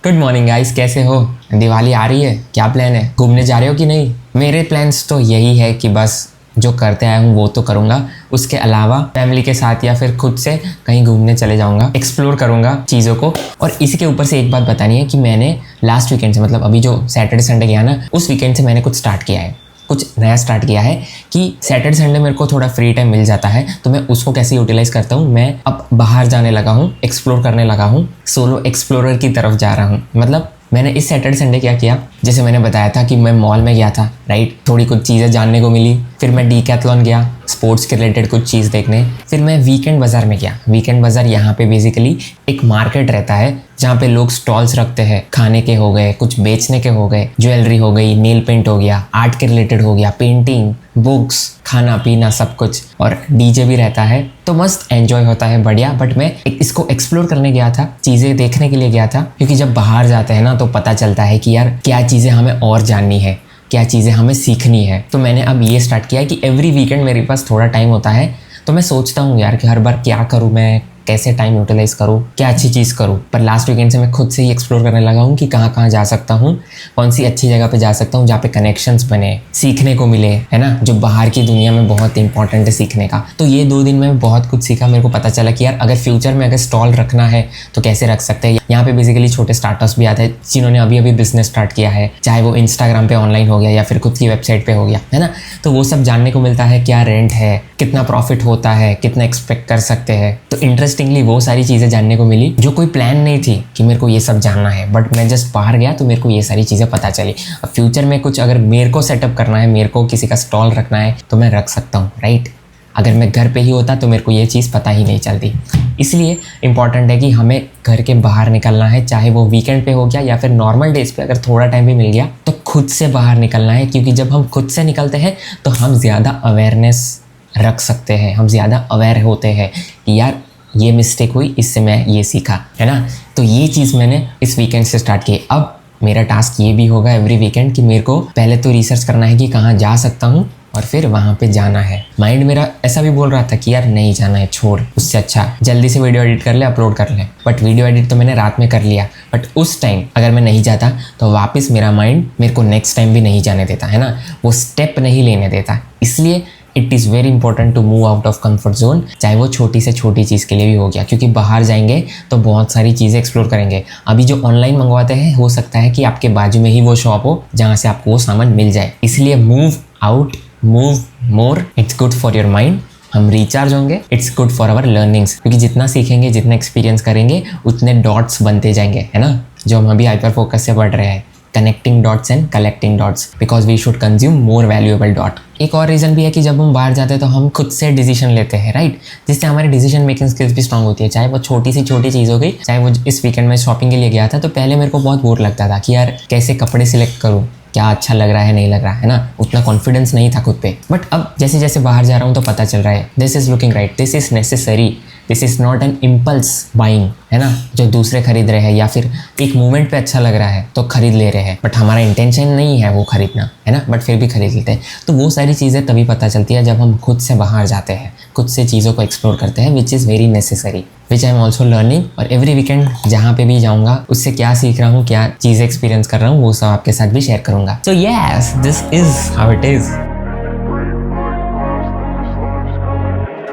Good morning guys, कैसे हो? दिवाली आ रही है, क्या प्लान है? घूमने जा रहे हो कि नहीं? मेरे प्लान्स तो यही है कि बस जो करते आया हूँ वो तो करूँगा, उसके अलावा फैमिली के साथ या फिर खुद से कहीं घूमने चले जाऊँगा, एक्सप्लोर करूँगा चीज़ों को। और इसी के ऊपर से एक बात बतानी है कि मैंने लास्ट वीकेंड से, मतलब अभी जो सैटरडे संडे गया ना, उस वीकेंड से मैंने कुछ स्टार्ट किया है, कुछ नया स्टार्ट किया है कि सैटरडे संडे मेरे को थोड़ा फ्री टाइम मिल जाता है, तो मैं उसको कैसे यूटिलाइज़ करता हूँ। मैं अब बाहर जाने लगा हूँ, एक्सप्लोर करने लगा हूँ, सोलो एक्सप्लोरर की तरफ जा रहा हूँ। मतलब मैंने इस सैटरडे संडे क्या किया, जैसे मैंने बताया था कि मैं मॉल में गया था, राइट, थोड़ी कुछ चीज़ें जानने को मिली। फिर मैं डीकैथलॉन गया, स्पोर्ट्स के रिलेटेड कुछ चीज़ देखने। फिर मैं वीकेंड बाज़ार में गया। वीकेंड बाज़ार यहाँ पे बेसिकली एक मार्केट रहता है जहाँ पे लोग स्टॉल्स रखते हैं, खाने के हो गए, कुछ बेचने के हो गए, ज्वेलरी हो गई, नेल पेंट हो गया, आर्ट के रिलेटेड हो गया, पेंटिंग, बुक्स, खाना पीना सब कुछ, और डीजे भी रहता है, तो मस्त एंजॉय होता है, बढ़िया। बट मैं इसको एक्सप्लोर करने गया था, चीज़ें देखने के लिए गया था, क्योंकि जब बाहर जाते हैं ना तो पता चलता है कि यार क्या चीज़ें हमें और जाननी है, क्या चीज़ें हमें सीखनी है। तो मैंने अब ये स्टार्ट किया है कि एवरी वीकेंड मेरे पास थोड़ा टाइम होता है, तो मैं सोचता हूँ यार कि हर बार क्या करूँ, मैं कैसे टाइम यूटिलाइज करूँ, क्या अच्छी चीज़ करूँ। पर लास्ट वीकेंड से मैं खुद से ही एक्सप्लोर करने लगा हूँ कि कहाँ कहाँ जा सकता हूँ, कौन सी अच्छी जगह पे जा सकता हूँ जहाँ पे कनेक्शंस बने, सीखने को मिले, है ना, जो बाहर की दुनिया में बहुत इंपॉर्टेंट है सीखने का। तो ये 2 दिन में बहुत कुछ सीखा। मेरे को पता चला कि यार अगर फ्यूचर में अगर स्टॉल रखना है तो कैसे रख सकते हैं। यहाँ पे बेसिकली छोटे स्टार्टअप्स भी आते हैं जिन्होंने अभी अभी बिजनेस स्टार्ट किया है, चाहे वो इंस्टाग्राम पे ऑनलाइन हो गया या फिर खुद की वेबसाइट पे हो गया, है ना। तो वो सब जानने को मिलता है, क्या रेंट है, कितना प्रॉफिट होता है, कितना एक्सपेक्ट कर सकते हैं। तो इंटरेस्टिंगली वो सारी चीज़ें जानने को मिली जो कोई प्लान नहीं थी कि मेरे को ये सब जानना है, बट मैं जस्ट बाहर गया तो मेरे को ये सारी चीज़ें पता चली। अब फ्यूचर में कुछ अगर मेरे को सेटअप करना है, मेरे को किसी का स्टॉल रखना है, तो मैं रख सकता हूँ, राइट। अगर मैं घर पे ही होता तो मेरे को ये चीज़ पता ही नहीं चलती। इसलिए इम्पॉर्टेंट है कि हमें घर के बाहर निकलना है, चाहे वो वीकेंड पे हो गया या फिर नॉर्मल डेज पे अगर थोड़ा टाइम भी मिल गया तो खुद से बाहर निकलना है, क्योंकि जब हम खुद से निकलते हैं तो हम ज़्यादा अवेयरनेस रख सकते हैं, हम ज़्यादा अवेयर होते हैं कि यार ये मिस्टेक हुई, इससे मैं ये सीखा, है ना। तो ये चीज़ मैंने इस वीकेंड से स्टार्ट की। अब मेरा टास्क ये भी होगा एवरी वीकेंड कि मेरे को पहले तो रिसर्च करना है कि कहाँ जा सकता हूँ और फिर वहाँ पे जाना है। माइंड मेरा ऐसा भी बोल रहा था कि यार नहीं जाना है, छोड़, उससे अच्छा जल्दी से वीडियो एडिट कर ले, अपलोड कर ले। बट वीडियो एडिट तो मैंने रात में कर लिया, बट उस टाइम अगर मैं नहीं जाता तो वापस मेरा माइंड मेरे को नेक्स्ट टाइम भी नहीं जाने देता, है ना, वो स्टेप नहीं लेने देता। इसलिए it is very important to move out of comfort zone, चाहे वो छोटी से छोटी चीज़ के लिए भी हो गया, क्योंकि बाहर जाएंगे तो बहुत सारी चीज़ें एक्सप्लोर करेंगे। अभी जो ऑनलाइन मंगवाते हैं, हो सकता है कि आपके बाजू में ही वो शॉप हो जहाँ से आपको वो सामान मिल जाए। इसलिए move out, move more, it's good for your mind. हम रिचार्ज होंगे, it's good for our learnings, क्योंकि जितना सीखेंगे, जितना एक्सपीरियंस करेंगे, उतने डॉट्स बनते जाएंगे, है ना, जो हम अभी हाइपर फोकस से पढ़ रहे हैं, connecting dots and collecting dots, because we should consume more valuable dot. एक और रीज़न भी है कि जब हम बाहर जाते हैं तो हम खुद से डिसीजन लेते हैं, राइट, जिससे हमारी डिसीजन मेकिंग स्किल्स भी स्ट्रांग होती है। चाहे वो छोटी सी छोटी चीज़ हो गई, चाहे वो इस वीकेंड में शॉपिंग के लिए गया था तो पहले मेरे को बहुत बोर लगता था कि यार कैसे कपड़े सिलेक्ट करूँ, क्या अच्छा लग रहा है नहीं लग रहा है ना, उतना कॉन्फिडेंस नहीं था खुद पे। बट अब जैसे जैसे बाहर जा रहा हूँ तो पता चल रहा है this is looking right, this is necessary, this is not an impulse buying, है ना, जो दूसरे खरीद रहे हैं या फिर एक मोमेंट पे अच्छा लग रहा है तो खरीद ले रहे हैं, बट हमारा इंटेंशन नहीं है वो खरीदना, है ना, बट फिर भी खरीद लेते हैं। तो वो सारी चीज़ें तभी पता चलती है जब हम खुद से बाहर जाते हैं, खुद से चीज़ों को एक्सप्लोर करते हैं, which is very necessary, which I am also learning. और एवरी वीकेंड जहाँ पे भी जाऊँगा उससे क्या सीख रहा हूँ, क्या चीज़ें एक्सपीरियंस कर रहा हूँ, वो सब आपके साथ भी शेयर करूँगा। So yes, this is how it is.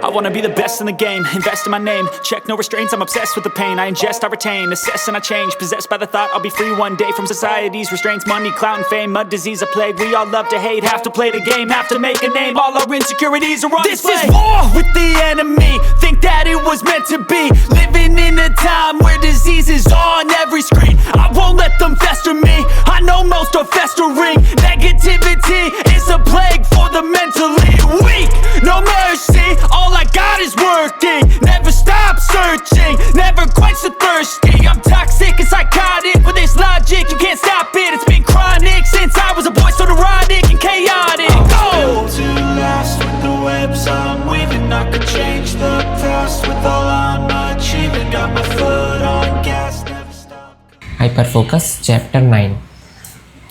I wanna be the best in the game, invest in my name, check no restraints, I'm obsessed with the pain, I ingest, I retain, assess and I change, possessed by the thought I'll be free one day from society's restraints, money, clout and fame, a disease, a plague, we all love to hate, have to play the game, have to make a name, all our insecurities are on display. This is war with the enemy, think that it was meant to be, living in a time where disease is on every screen, I won't let them fester me, I know most are festering, negativity is a plague for the mentally weak, no mercy, all I got is working, never stop searching, never quench the thirsty, I'm toxic and psychotic, with this logic, you can't stop it, it's been chronic, since I was a boy, so neurotic and chaotic. Go! I'm built to last with the webs I'm weaving, I could change the past with all I'm achieving, got my foot on gas, never stop. Hyper focus chapter 9।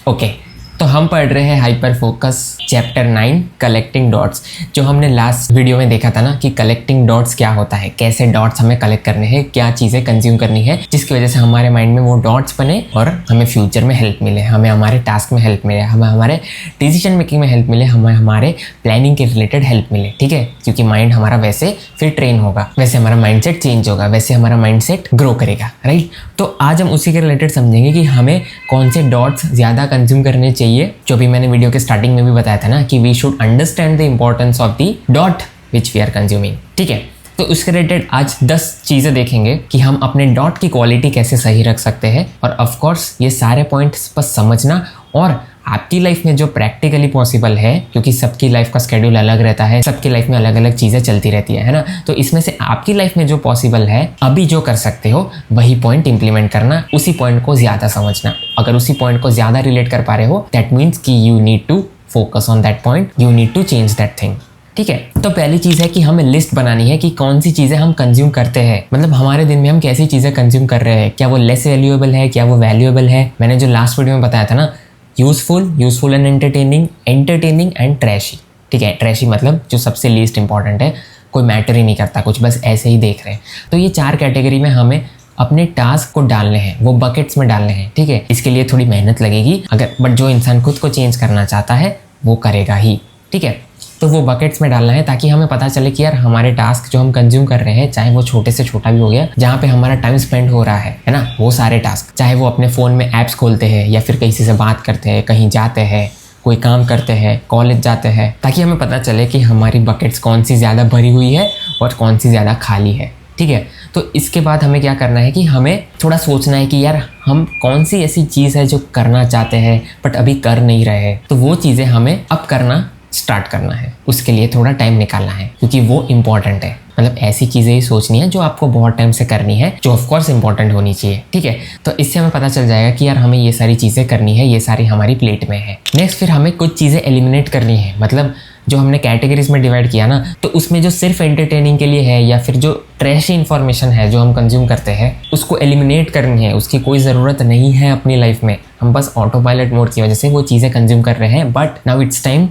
Okay, तो हम पढ़ रहे हैं hyper focus chapter 9 collecting dots. जो हमने last video में देखा था ना कि कलेक्टिंग डॉट्स क्या होता है, कैसे डॉट्स हमें कलेक्ट करने हैं, क्या चीज़ें कंज्यूम करनी है जिसकी वजह से हमारे माइंड में वो डॉट्स बने और हमें फ्यूचर में हेल्प मिले, हमें हमारे टास्क में हेल्प मिले, हमें हमारे डिसीजन मेकिंग में हेल्प मिले, हमें हमारे प्लानिंग के रिलेटेड हेल्प मिले। ठीक है, क्योंकि माइंड हमारा वैसे फिर ट्रेन होगा, वैसे हमारा माइंडसेट चेंज होगा, वैसे हमारा माइंडसेट ग्रो करेगा। राइट, तो आज हम उसी के रिलेटेड समझेंगे कि हमें कौन से डॉट्स ज़्यादा कंज्यूम करने चाहिए। जो भी मैंने वीडियो के स्टार्टिंग में भी बताया था ना कि we should understand the importance of the dot which we are consuming. ठीक है, तो उसके रिलेटेड आज 10 चीज़ें देखेंगे कि हम अपने डॉट की क्वालिटी कैसे सही रख सकते हैं। और ऑफ कोर्स ये सारे पॉइंट्स बस समझना और आपकी लाइफ में जो प्रैक्टिकली पॉसिबल है, क्योंकि सबकी लाइफ का स्केड्यूल अलग रहता है, सबकी लाइफ में अलग अलग चीज़ें चलती रहती है ना। तो इसमें से आपकी लाइफ में जो पॉसिबल है, अभी जो कर सकते हो वही पॉइंट इंप्लीमेंट करना, उसी पॉइंट को ज़्यादा समझना। अगर उसी पॉइंट को ज़्यादा रिलेट कर पा रहे हो, दैट मीन्स कि you need to focus on that point, you need to change that thing. ठीक है, तो पहली चीज़ है कि हमें लिस्ट बनानी है कि कौन सी चीज़ें हम कंज्यूम करते हैं, मतलब हमारे दिन में हम कैसी चीज़ें कंज्यूम कर रहे हैं, क्या वो लेस वैल्यूएबल है, क्या वो वैल्यूएबल है। मैंने जो लास्ट वीडियो में बताया था ना, useful and entertaining and trashy. ठीक है, ट्रैशी मतलब जो सबसे लीस्ट इंपॉर्टेंट है, कोई मैटर ही नहीं करता, कुछ बस ऐसे ही देख रहे हैं। तो ये 4 कैटेगरी में हमें अपने टास्क को डालने हैं, वो बकेट्स में डालने हैं। ठीक है, इसके लिए थोड़ी मेहनत लगेगी बट जो इंसान खुद को चेंज करना चाहता है वो करेगा ही। ठीक है, तो वो बकेट्स में डालना है ताकि हमें पता चले कि यार हमारे टास्क जो हम कंज्यूम कर रहे हैं, चाहे वो छोटे से छोटा भी हो गया, जहाँ पे हमारा टाइम स्पेंड हो रहा है ना, वो सारे टास्क, चाहे वो अपने फ़ोन में ऐप्स खोलते हैं या फिर किसी से बात करते हैं, कहीं जाते हैं, कोई काम करते हैं, कॉलेज जाते हैं, ताकि हमें पता चले कि हमारी बकेट्स कौन सी ज़्यादा भरी हुई है और कौन सी ज़्यादा खाली है। ठीक है, तो इसके बाद हमें क्या करना है कि हमें थोड़ा सोचना है कि यार हम कौन सी ऐसी चीज़ है जो करना चाहते हैं बट अभी कर नहीं रहे हैं, तो वो चीज़ें हमें अब करना स्टार्ट करना है। उसके लिए थोड़ा टाइम निकालना है क्योंकि वो इम्पॉर्टेंट है। मतलब ऐसी चीज़ें ही सोचनी है जो आपको बहुत टाइम से करनी है, जो ऑफ कोर्स इंपॉर्टेंट होनी चाहिए। ठीक है, तो इससे हमें पता चल जाएगा कि यार हमें ये सारी चीज़ें करनी है, ये सारी हमारी प्लेट में है। नेक्स्ट फिर हमें कुछ चीज़ें एलिमिनेट करनी है, मतलब जो हमने कैटेगरीज में डिवाइड किया ना, तो उसमें जो सिर्फ एंटरटेनिंग के लिए है या फिर जो ट्रैशी इन्फॉर्मेशन है जो हम कंज्यूम करते हैं, उसको एलिमिनेट करनी है। उसकी कोई ज़रूरत नहीं है अपनी लाइफ में, हम बस ऑटो पायलट मोड की वजह से वो चीज़ें कंज्यूम कर रहे हैं। But now it's time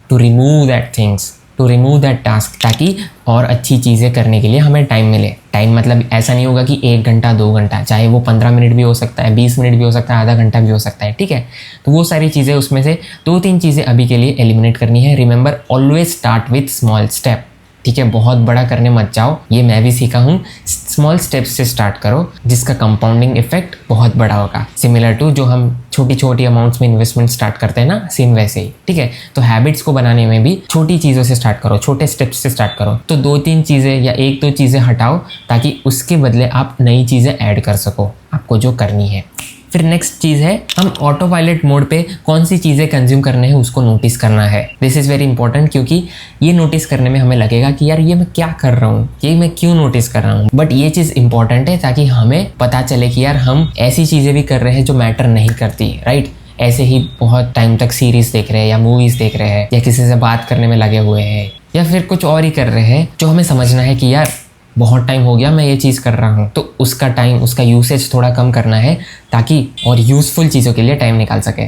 to remove that things, to remove that task, ताकि और अच्छी चीज़ें करने के लिए हमें टाइम मिले। टाइम मतलब ऐसा नहीं होगा कि 1 घंटा 2 घंटा, चाहे वो 15 मिनट भी हो सकता है, 20 मिनट भी हो सकता है, आधा घंटा भी हो सकता है। ठीक है, तो वो सारी चीज़ें, उसमें से 2-3 चीज़ें अभी के लिए एलिमिनेट करनी है। Remember, always start with small step. ठीक है, बहुत बड़ा करने मत जाओ, ये मैं भी सीखा हूँ। स्मॉल स्टेप्स से स्टार्ट करो जिसका कंपाउंडिंग इफेक्ट बहुत बड़ा होगा। सिमिलर टू जो हम छोटी छोटी अमाउंट्स में इन्वेस्टमेंट स्टार्ट करते हैं ना, सेम वैसे ही। ठीक है, तो हैबिट्स को बनाने में भी छोटी चीज़ों से स्टार्ट करो, छोटे स्टेप्स से स्टार्ट करो। तो 2-3 चीज़ें या 1-2 चीज़ें हटाओ ताकि उसके बदले आप नई चीज़ें ऐड कर सको आपको जो करनी है। फिर नेक्स्ट चीज़ है, हम ऑटो पायलट मोड पे कौन सी चीज़ें कंज्यूम करने हैं उसको नोटिस करना है। दिस इज़ वेरी इंपॉर्टेंट, क्योंकि ये नोटिस करने में हमें लगेगा कि यार ये मैं क्या कर रहा हूँ, ये मैं क्यों नोटिस कर रहा हूँ। बट ये चीज़ इंपॉर्टेंट है ताकि हमें पता चले कि यार हम ऐसी चीज़ें भी कर रहे हैं जो मैटर नहीं करती। राइट, ऐसे ही बहुत टाइम तक सीरीज़ देख रहे हैं या मूवीज़ देख रहे हैं या किसी से बात करने में लगे हुए हैं या फिर कुछ और ही कर रहे हैं, जो हमें समझना है कि यार बहुत टाइम हो गया मैं ये चीज़ कर रहा हूँ, तो उसका टाइम, उसका यूसेज थोड़ा कम करना है ताकि और यूज़फुल चीज़ों के लिए टाइम निकाल सके।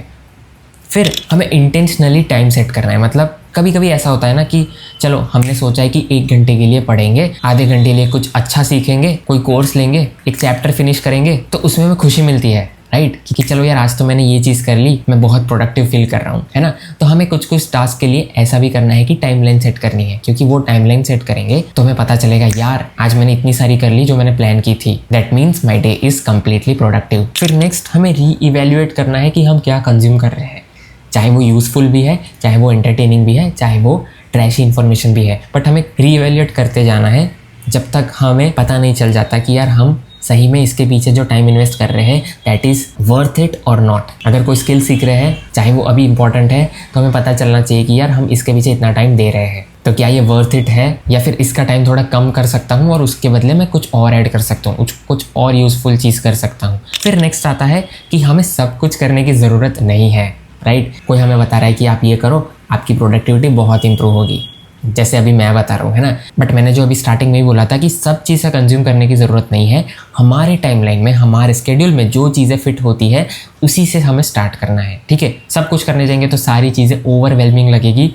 फिर हमें इंटेंशनली टाइम सेट करना है। मतलब कभी कभी ऐसा होता है ना कि चलो हमने सोचा है कि 1 घंटे के लिए पढ़ेंगे, आधे घंटे के लिए कुछ अच्छा सीखेंगे, कोई कोर्स लेंगे, एक चैप्टर फिनिश करेंगे, तो उसमें हमें खुशी मिलती है। राइट, क्योंकि चलो यार आज तो मैंने ये चीज़ कर ली, मैं बहुत प्रोडक्टिव फील कर रहा हूँ, है ना। तो हमें कुछ कुछ टास्क के लिए ऐसा भी करना है कि टाइमलाइन सेट करनी है, क्योंकि वो टाइमलाइन सेट करेंगे तो हमें पता चलेगा यार आज मैंने इतनी सारी कर ली जो मैंने प्लान की थी। That means my day is completely productive. फिर नेक्स्ट हमें री-इवेल्युएट करना है कि हम क्या कंज्यूम कर रहे हैं, चाहे वो यूज़फुल भी है, चाहे वो एंटरटेनिंग भी है, चाहे वो ट्रैशी इन्फॉर्मेशन भी है। बट हमें री-इवेल्युएट करते जाना है जब तक हमें पता नहीं चल जाता कि यार हम सही में इसके पीछे जो टाइम इन्वेस्ट कर रहे हैं दैट इज़ वर्थ इट और नॉट। अगर कोई स्किल सीख रहे हैं, चाहे वो अभी इंपॉर्टेंट है, तो हमें पता चलना चाहिए कि यार हम इसके पीछे इतना टाइम दे रहे हैं, तो क्या ये वर्थ इट है, या फिर इसका टाइम थोड़ा कम कर सकता हूँ और उसके बदले मैं कुछ और ऐड कर सकता हूँ, कुछ और यूज़फुल चीज़ कर सकता हूँ। फिर नेक्स्ट आता है कि हमें सब कुछ करने की ज़रूरत नहीं है। राइट, कोई हमें बता रहा है कि आप ये करो, आपकी प्रोडक्टिविटी बहुत इंप्रूव होगी। जैसे अभी मैं बता रहा हूँ, है ना। बट मैंने जो अभी स्टार्टिंग में ही बोला था कि सब चीज़ें कंज्यूम करने की ज़रूरत नहीं है। हमारे टाइमलाइन में, हमारे स्केड्यूल में जो चीज़ें फिट होती है उसी से हमें स्टार्ट करना है, ठीक है। सब कुछ करने जाएंगे तो सारी चीज़ें ओवरवेलमिंग लगेगी,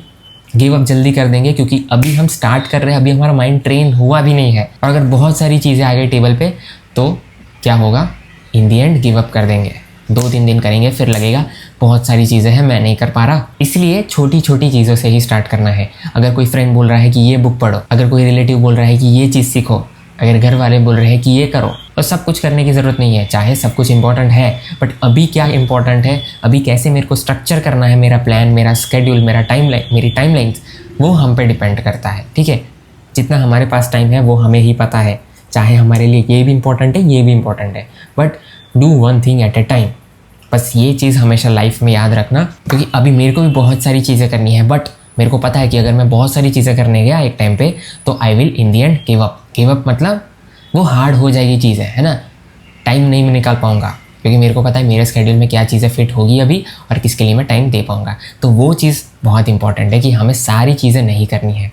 गिव अप जल्दी कर देंगे, क्योंकि अभी हम स्टार्ट कर रहे हैं, अभी हमारा माइंड ट्रेन हुआ भी नहीं है। और अगर बहुत सारी चीज़ें आ गई टेबल पे तो क्या होगा, इन दी एंड गिव अप कर देंगे। 2-3 दिन करेंगे, फिर लगेगा बहुत सारी चीज़ें हैं, मैं नहीं कर पा रहा। इसलिए छोटी छोटी चीज़ों से ही स्टार्ट करना है। अगर कोई फ्रेंड बोल रहा है कि ये बुक पढ़ो, अगर कोई रिलेटिव बोल रहा है कि ये चीज़ सीखो, अगर घर वाले बोल रहे हैं कि ये करो, तो सब कुछ करने की ज़रूरत नहीं है। चाहे सब कुछ इंपॉर्टेंट है, बट अभी क्या इंपॉर्टेंट है, अभी कैसे मेरे को स्ट्रक्चर करना है मेरा प्लान, मेरा स्केड्यूल, मेरा टाइमलाइन, मेरी टाइमलाइंस, वो हम पे डिपेंड करता है, ठीक है। जितना हमारे पास टाइम है वो हमें ही पता है। चाहे हमारे लिए ये भी इंपॉर्टेंट है, ये भी इंपॉर्टेंट है, but do one thing at A time. बस ये चीज़ हमेशा लाइफ में याद रखना, क्योंकि अभी मेरे को भी बहुत सारी चीज़ें करनी है, बट मेरे को पता है कि अगर मैं बहुत सारी चीज़ें करने गया एक टाइम पे तो I will in the and give up. Give up मतलब वो हार्ड हो जाएगी चीज़ें, है ना। टाइम नहीं मैं निकाल पाऊँगा, क्योंकि मेरे को पता है मेरे स्केड्यूल में क्या चीज़ें फिट होगी अभी और किसके लिए मैं टाइम दे पाऊँगा। तो वो चीज़ बहुत इंपॉर्टेंट है कि हमें सारी चीज़ें नहीं करनी है।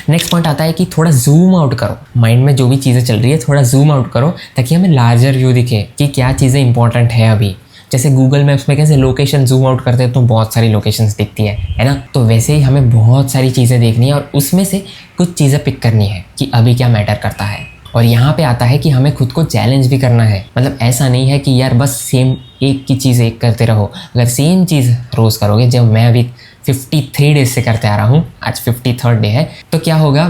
नेक्स्ट पॉइंट आता है कि थोड़ा जूम आउट करो। माइंड में जो भी चीज़ें चल रही है थोड़ा जूम आउट करो, ताकि हमें लार्जर व्यू दिखे कि क्या चीज़ें इंपॉर्टेंट है अभी। जैसे गूगल मैप्स में कैसे लोकेशन जूम आउट करते हैं तो बहुत सारी लोकेशंस दिखती है ना। तो वैसे ही हमें बहुत सारी चीज़ें देखनी है और उसमें से कुछ चीज़ें पिक करनी है कि अभी क्या मैटर करता है। और यहाँ पे आता है कि हमें खुद को चैलेंज भी करना है। मतलब ऐसा नहीं है कि यार बस सेम एक की चीज़ एक करते रहो। अगर सेम चीज़ रोज़ करोगे, जब मैं अभी 53 डेज से करते आ रहा हूँ, आज 53rd डे है, तो क्या होगा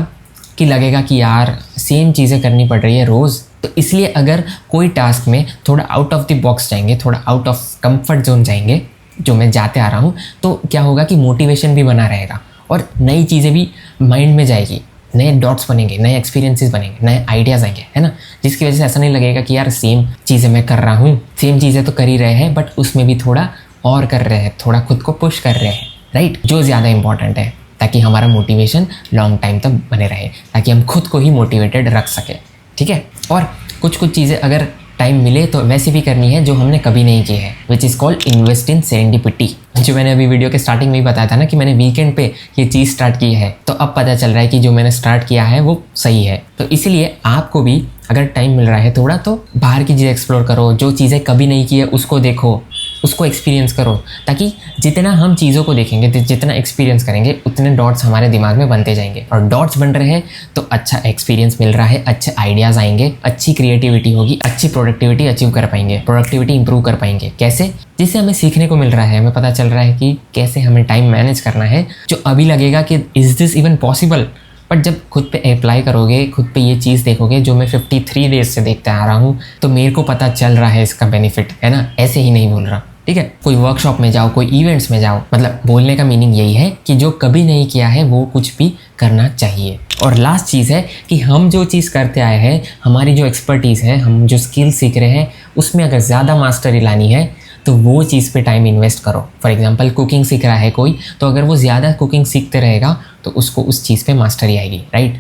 कि लगेगा कि यार सेम चीज़ें करनी पड़ रही है रोज़। तो इसलिए अगर कोई टास्क में थोड़ा आउट ऑफ द बॉक्स जाएंगे, थोड़ा आउट ऑफ कंफर्ट जोन जाएंगे, जो मैं जाते आ रहा हूँ, तो क्या होगा कि मोटिवेशन भी बना रहेगा और नई चीज़ें भी माइंड में जाएगी, नए डॉट्स बनेंगे, नए एक्सपीरियंसेस बनेंगे, नए आइडियाज़ आएंगे, है ना। जिसकी वजह से ऐसा नहीं लगेगा कि यार सेम चीज़ें मैं कर रहा हूँ, सेम चीज़ें तो कर ही रहे हैं, बट उसमें भी थोड़ा और कर रहे हैं, थोड़ा खुद को पुश कर रहे हैं, राइट। जो ज़्यादा इंपॉर्टेंट है, ताकि हमारा मोटिवेशन लॉन्ग टाइम तक बने रहे, ताकि हम खुद को ही मोटिवेटेड रख सकें, ठीक है। और कुछ चीज़ें अगर टाइम मिले तो वैसे भी करनी है जो हमने कभी नहीं की है, which is called invest in serendipity. जो मैंने अभी वीडियो के स्टार्टिंग में ही बताया था ना कि मैंने वीकेंड पे ये चीज़ स्टार्ट की है, तो अब पता चल रहा है कि जो मैंने स्टार्ट किया है वो सही है। तो इसीलिए आपको भी अगर टाइम मिल रहा है थोड़ा, तो बाहर की चीज़ें एक्सप्लोर करो, जो चीज़ें कभी नहीं की है उसको देखो, उसको एक्सपीरियंस करो, ताकि जितना हम चीज़ों को देखेंगे, जितना एक्सपीरियंस करेंगे, उतने डॉट्स हमारे दिमाग में बनते जाएंगे। और डॉट्स बन रहे हैं तो अच्छा एक्सपीरियंस मिल रहा है, अच्छे आइडियाज़ आएंगे, अच्छी क्रिएटिविटी होगी, अच्छी प्रोडक्टिविटी अचीव कर पाएंगे, प्रोडक्टिविटी इंप्रूव कर पाएंगे। कैसे? जिससे हमें सीखने को मिल रहा है, हमें पता चल रहा है कि कैसे हमें टाइम मैनेज करना है। जो अभी लगेगा कि is this even possible, but जब खुद पे अप्लाई करोगे, खुद पे ये चीज़ देखोगे जो मैं 53 डेज से देखते आ रहा हूँ, तो मेरे को पता चल रहा है इसका बेनिफिट, है ना। ऐसे ही नहीं बोल रहा, ठीक है। कोई वर्कशॉप में जाओ, कोई इवेंट्स में जाओ, मतलब बोलने का मीनिंग यही है कि जो कभी नहीं किया है वो कुछ भी करना चाहिए। और लास्ट चीज़ है कि हम जो चीज़ करते आए हैं, हमारी जो एक्सपर्टीज़ है, हम जो स्किल सीख रहे हैं, उसमें अगर ज़्यादा मास्टरी लानी है तो वो चीज़ पे टाइम इन्वेस्ट करो। फॉर एग्जांपल कुकिंग सीख रहा है कोई, तो अगर वो ज़्यादा कुकिंग सीखते रहेगा तो उसको उस चीज़ पे मास्टरी आएगी, राइट।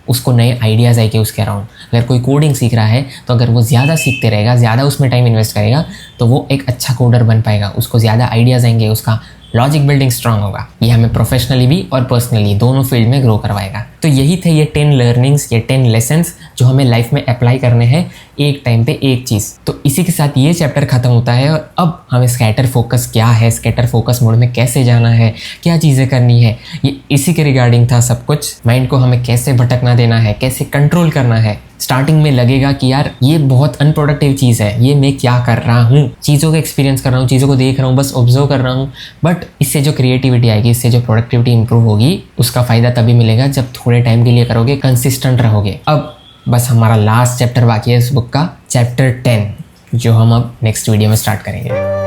उसको नए आइडियाज़ आएंगे उसके अराउंड। अगर कोई कोडिंग सीख रहा है तो अगर वो ज़्यादा सीखते रहेगा, ज़्यादा उसमें टाइम इन्वेस्ट करेगा, तो वो एक अच्छा कोडर बन पाएगा, उसको ज़्यादा आइडियाज़ आएंगे, उसका लॉजिक बिल्डिंग स्ट्रांग होगा। ये हमें प्रोफेशनली भी और पर्सनली दोनों फील्ड में ग्रो करवाएगा। तो यही थे ये 10 लर्निंग्स, ये 10 लेसन्स जो हमें लाइफ में अप्लाई करने हैं, एक टाइम पे एक चीज़। तो इसी के साथ ये चैप्टर खत्म होता है और अब हमें स्कैटर फोकस क्या है, स्कैटर फोकस मोड में कैसे जाना है, क्या चीज़ें करनी है, ये इसी के रिगार्डिंग था सब कुछ। माइंड को हमें कैसे भटकना देना है, कैसे कंट्रोल करना है। स्टार्टिंग में लगेगा कि यार ये बहुत अनप्रोडक्टिव चीज़ है, ये मैं क्या कर रहा हूँ, चीज़ों को एक्सपीरियंस कर रहा हूँ, चीज़ों को देख रहा हूँ, बस ऑब्जर्व कर रहा हूँ। बट इससे जो क्रिएटिविटी आएगी, इससे जो प्रोडक्टिविटी इंप्रूव होगी, उसका फ़ायदा तभी मिलेगा जब थोड़े टाइम के लिए करोगे, कंसिस्टेंट रहोगे। अब बस हमारा लास्ट चैप्टर बाकी है इस बुक का, चैप्टर 10, जो हम अब नेक्स्ट वीडियो में स्टार्ट करेंगे।